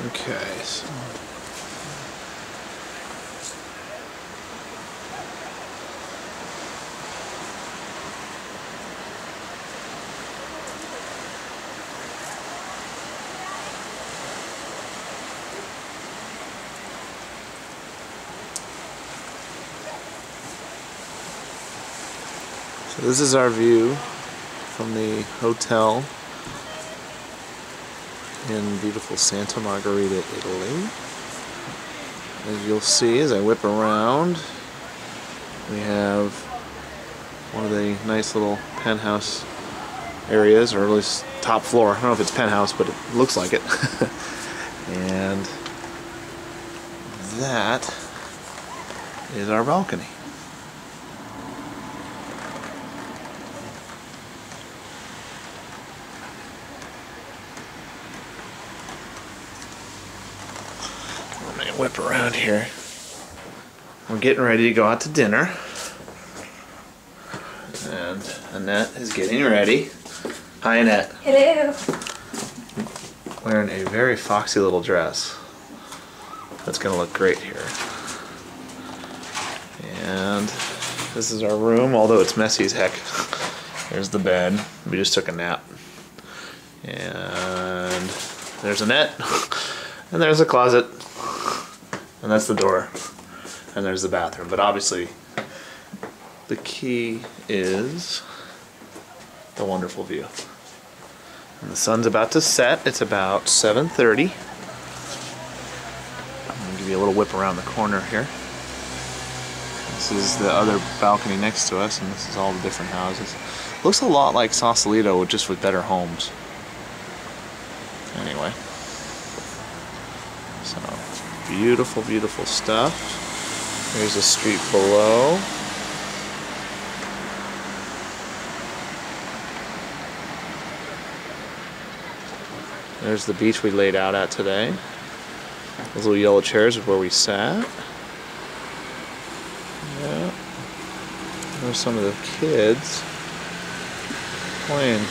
Okay, so this is our view from the hotel in beautiful Santa Margherita, Italy. As you'll see as I whip around, we have one of the nice little penthouse areas, or at least top floor. I don't know if it's penthouse, but it looks like it. And that is our balcony. Let me whip around here. We're getting ready to go out to dinner. And Annette is getting ready. Hi, Annette. Hello. Wearing a very foxy little dress. That's going to look great here. And this is our room, although it's messy as heck. There's the bed. We just took a nap. And there's Annette. And there's a closet. And that's the door. And there's the bathroom. But obviously, the key is the wonderful view. And the sun's about to set. It's about 7:30. I'm going to give you a little whip around the corner here. This is the other balcony next to us, and this is all the different houses. Looks a lot like Sausalito, just with better homes. Anyway. So, beautiful, beautiful stuff. There's the street below. There's the beach we laid out at today. Those little yellow chairs is where we sat. Yeah. There's some of the kids playing.